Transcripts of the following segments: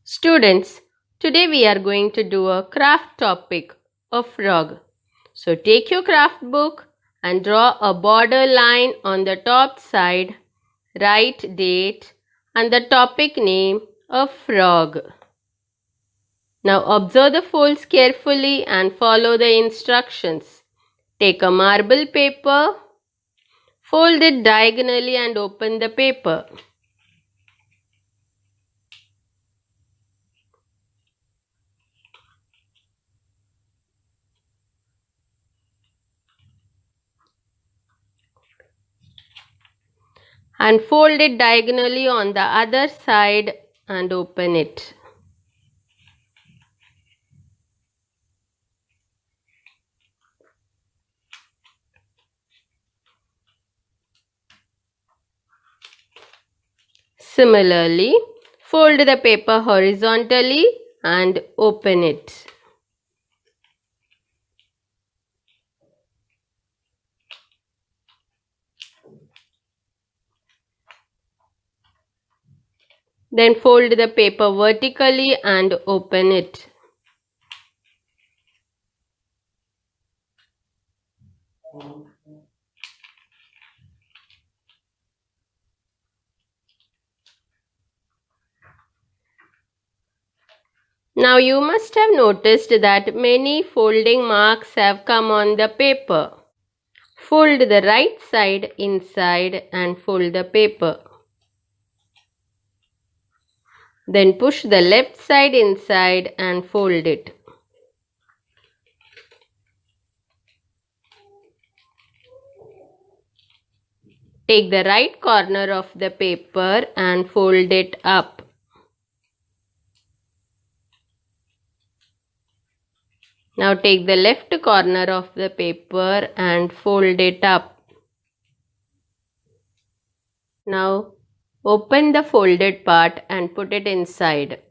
Students, today we are going to do a craft topic, a frog. So take your craft book and draw a border line on the top side, write date and the topic name, a frog. Now observe the folds carefully and follow the instructions. Take a marble paper, fold it diagonally and open the paper. And fold it diagonally on the other side and open it. Similarly, fold the paper horizontally and open it. Then fold the paper vertically and open it. Now you must have noticed that many folding marks have come on the paper. Fold the right side inside and fold the paper. Then push the left side inside and fold it. Take the right corner of the paper and fold it up. Now take the left corner of the paper and fold it up. Now open the folded part and put it inside.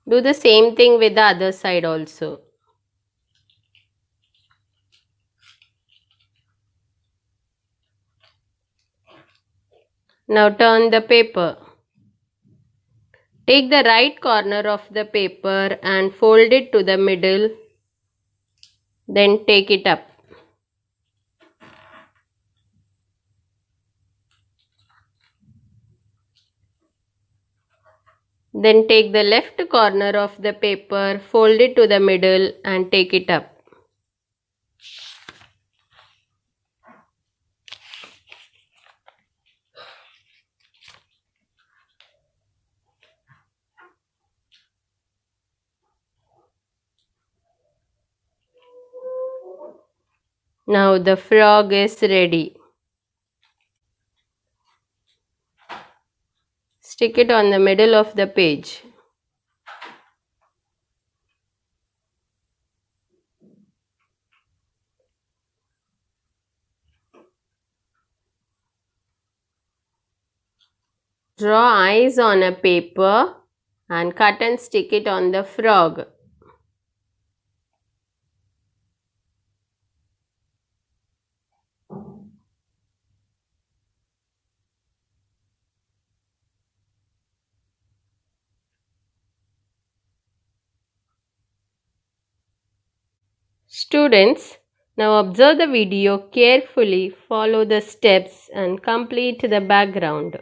Do the same thing with the other side also. Now turn the paper. Take the right corner of the paper and fold it to the middle. Then take it up. Then take the left corner of the paper, fold it to the middle and take it up. Now the frog is ready. Stick it on the middle of the page. Draw eyes on a paper and cut and stick it on the frog. Students, now observe the video carefully, follow the steps and complete the background.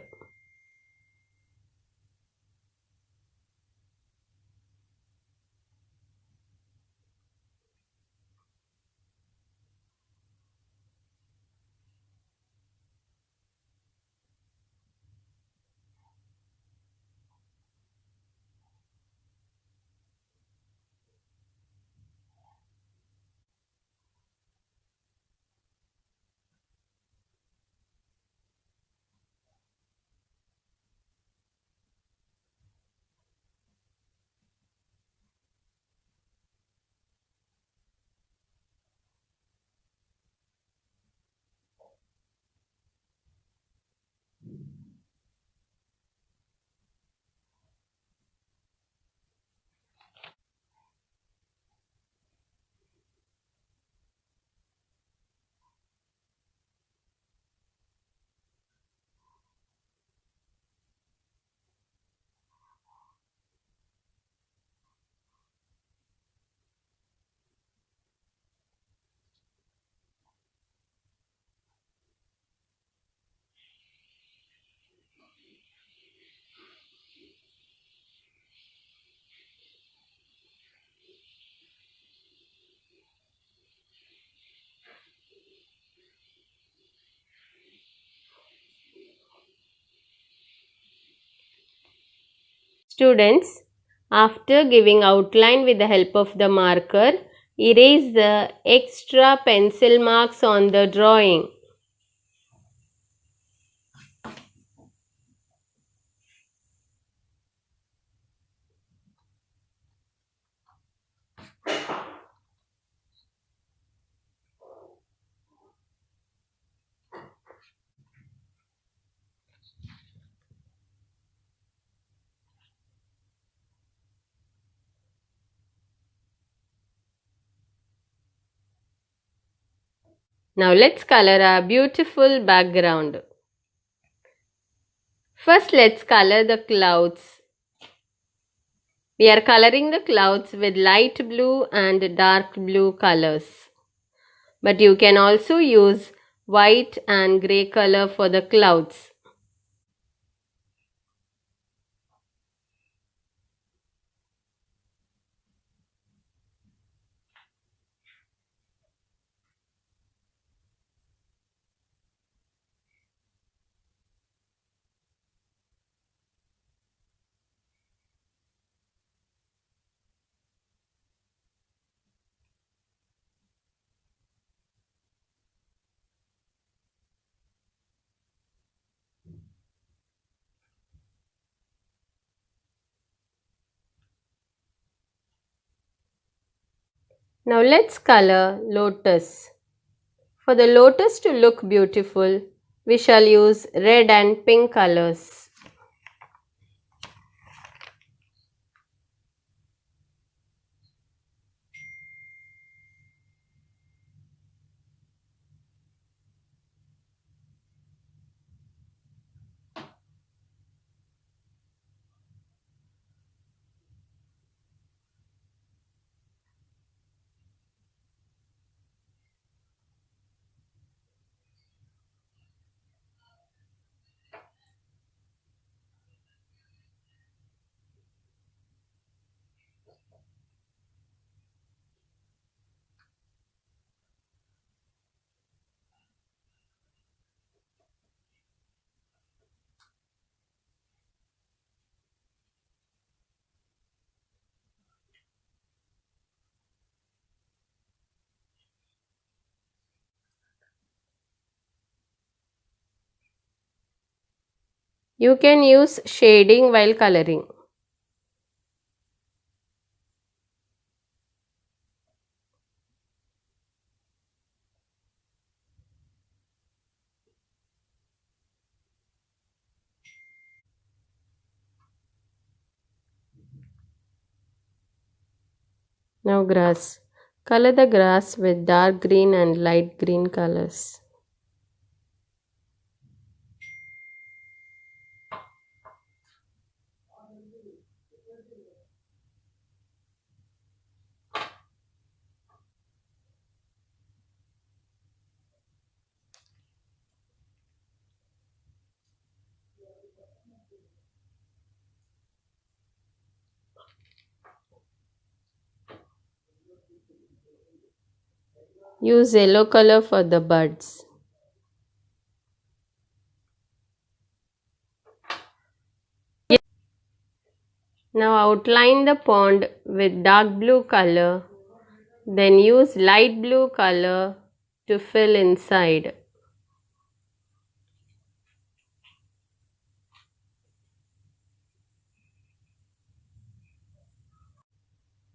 Students, after giving outline with the help of the marker, erase the extra pencil marks on the drawing. Now let's color our beautiful background. First, let's color the clouds. We are coloring the clouds with light blue and dark blue colors. But you can also use white and grey color for the clouds. Now let's color lotus. For the lotus to look beautiful, we shall use red and pink colors. You can use shading while coloring. Now grass. Color the grass with dark green and light green colors. Use yellow color for the buds. Now outline the pond with dark blue color. Then use light blue color to fill inside.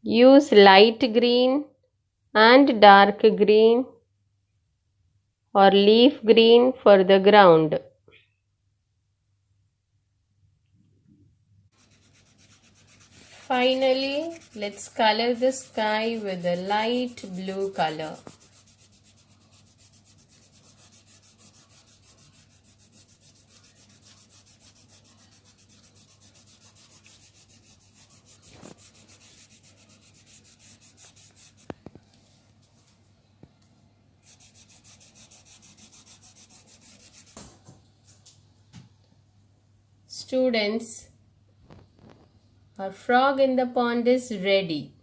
Use light green and dark green or leaf green for the ground. Finally, let's color the sky with a light blue color. Students, our frog in the pond is ready.